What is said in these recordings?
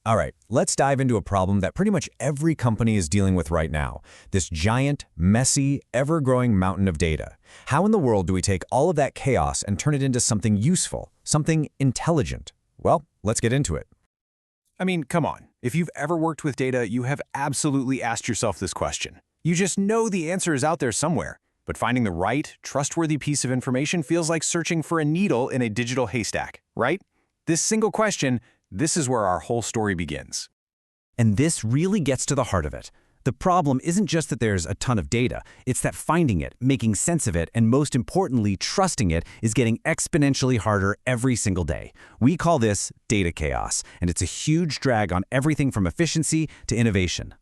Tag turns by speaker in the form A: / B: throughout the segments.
A: All right, let's dive into a problem that pretty much every company is dealing with right now. This giant, messy, ever-growing mountain of data. How in the world do we take all of that chaos and turn it into something useful, something intelligent? Well, let's get into it.
B: I mean, come on. If you've ever worked with data, you have absolutely asked yourself this question. You just know the answer is out there somewhere. But finding the right, trustworthy piece of information feels like searching for a needle in a digital haystack, right? This single question, this is where our whole story begins.
C: And this really gets to the heart of it. The problem isn't just that there's a ton of data, it's that finding it, making sense of it, and most importantly, trusting it is getting exponentially harder every single day. We call this data chaos, and it's a huge drag on everything from efficiency to innovation.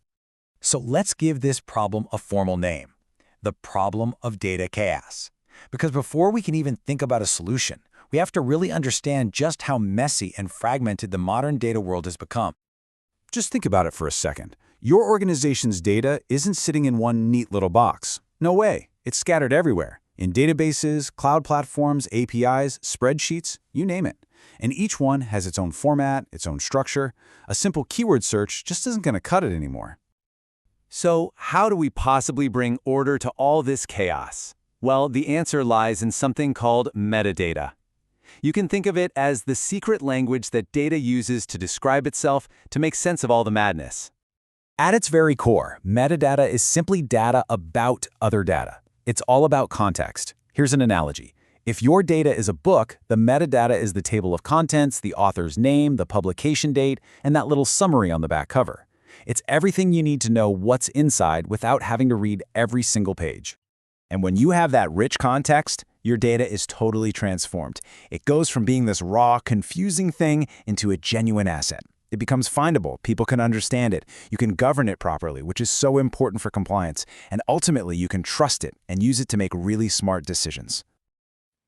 D: So let's give this problem a formal name: the problem of data chaos. Because before we can even think about a solution, we have to really understand just how messy and fragmented the modern data world has become.
B: Just think about it for a second. Your organization's data isn't sitting in one neat little box. No way. It's scattered everywhere. In databases, cloud platforms, APIs, spreadsheets, you name it. And each one has its own format, its own structure. A simple keyword search just isn't going to cut it anymore.
E: So how do we possibly bring order to all this chaos? Well, the answer lies in something called metadata. You can think of it as the secret language that data uses to describe itself, to make sense of all the madness.
D: At its very core, metadata is simply data about other data. It's all about context. Here's an analogy. If your data is a book, the metadata is the table of contents, the author's name, the publication date, and that little summary on the back cover. It's everything you need to know what's inside without having to read every single page. And when you have that rich context, your data is totally transformed. It goes from being this raw, confusing thing into a genuine asset. It becomes findable. People can understand it. You can govern it properly, which is so important for compliance. And ultimately, you can trust it and use it to make really smart decisions.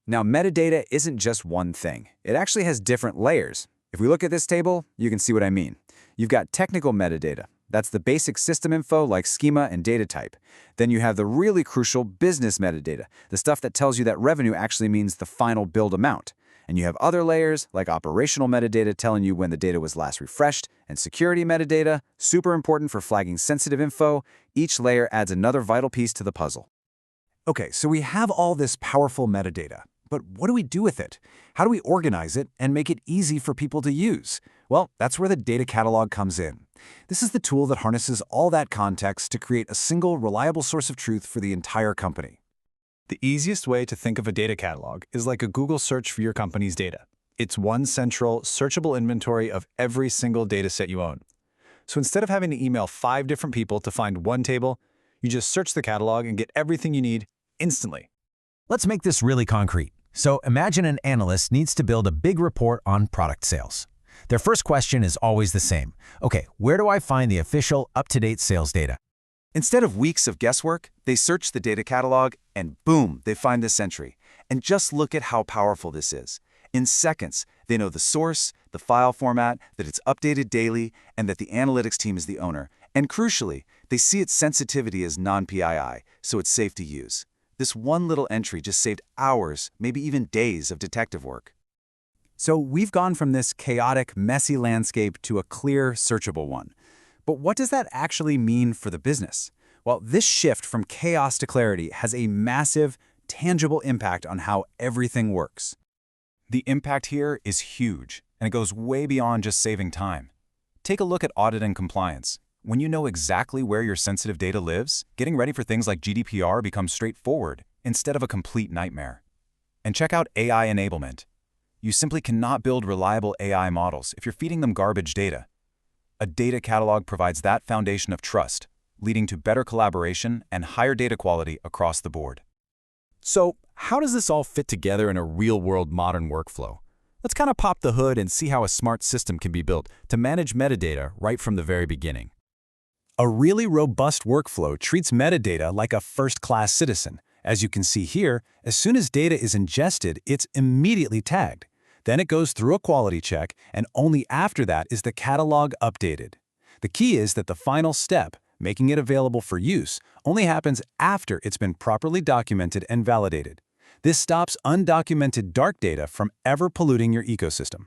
D: Now, metadata isn't just one thing. It actually has different layers. If we look at this table, you can see what I mean. You've got technical metadata. That's the basic system info like schema and data type. Then you have the really crucial business metadata, the stuff that tells you that revenue actually means the final billed amount. And you have other layers like operational metadata telling you when the data was last refreshed, and security metadata, super important for flagging sensitive info. Each layer adds another vital piece to the puzzle. Okay, so we have all this powerful metadata. But what do we do with it? How do we organize it and make it easy for people to use? Well, that's where the data catalog comes in. This is the tool that harnesses all that context to create a single, reliable source of truth for the entire company.
B: The easiest way to think of a data catalog is like a Google search for your company's data. It's one central, searchable inventory of every single data set you own. So instead of having to email 5 different people to find one table, you just search the catalog and get everything you need instantly.
C: Let's make this really concrete. So imagine an analyst needs to build a big report on product sales. Their first question is always the same. Okay, where do I find the official, up-to-date sales data?
D: Instead of weeks of guesswork, they search the data catalog and boom, they find this entry. And just look at how powerful this is. In seconds, they know the source, the file format, that it's updated daily, and that the analytics team is the owner. And crucially, they see its sensitivity as non-PII, so it's safe to use. This one little entry just saved hours, maybe even days of detective work. So we've gone from this chaotic, messy landscape to a clear, searchable one. But what does that actually mean for the business? Well, this shift from chaos to clarity has a massive, tangible impact on how everything works. The impact here is huge, and it goes way beyond just saving time. Take a look at audit and compliance. When you know exactly where your sensitive data lives, getting ready for things like GDPR becomes straightforward instead of a complete nightmare. And check out AI enablement. You simply cannot build reliable AI models if you're feeding them garbage data. A data catalog provides that foundation of trust, leading to better collaboration and higher data quality across the board.
B: So, how does this all fit together in a real-world modern workflow? Let's kind of pop the hood and see how a smart system can be built to manage metadata right from the very beginning. A really robust workflow treats metadata like a first-class citizen. As you can see here, as soon as data is ingested, it's immediately tagged. Then it goes through a quality check, and only after that is the catalog updated. The key is that the final step, making it available for use, only happens after it's been properly documented and validated. This stops undocumented dark data from ever polluting your ecosystem.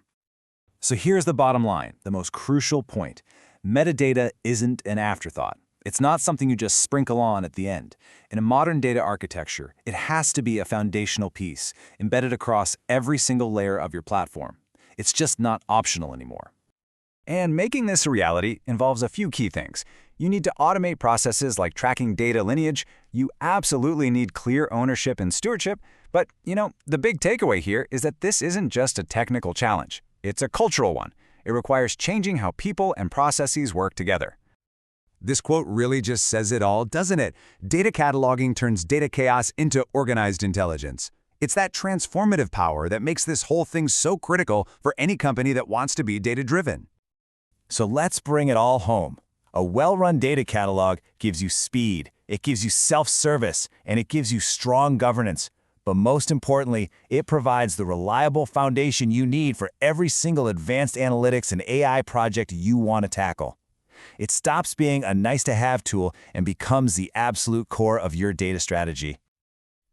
D: So here's the bottom line, the most crucial point. Metadata isn't an afterthought. It's not something you just sprinkle on at the end. In a modern data architecture, it has to be a foundational piece, embedded across every single layer of your platform. It's just not optional anymore.
C: And making this a reality involves a few key things. You need to automate processes like tracking data lineage. You absolutely need clear ownership and stewardship. But, the big takeaway here is that this isn't just a technical challenge. It's a cultural one. It requires changing how people and processes work together.
A: This quote really just says it all, doesn't it? Data cataloging turns data chaos into organized intelligence. It's that transformative power that makes this whole thing so critical for any company that wants to be data-driven.
D: So let's bring it all home. A well-run data catalog gives you speed, it gives you self-service, and it gives you strong governance. But most importantly, it provides the reliable foundation you need for every single advanced analytics and AI project you want to tackle. It stops being a nice-to-have tool and becomes the absolute core of your data strategy.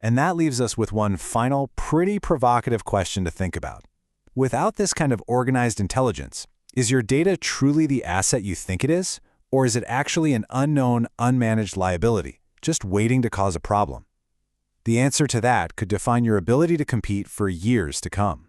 B: And that leaves us with one final, pretty provocative question to think about. Without this kind of organized intelligence, is your data truly the asset you think it is? Or is it actually an unknown, unmanaged liability, just waiting to cause a problem? The answer to that could define your ability to compete for years to come.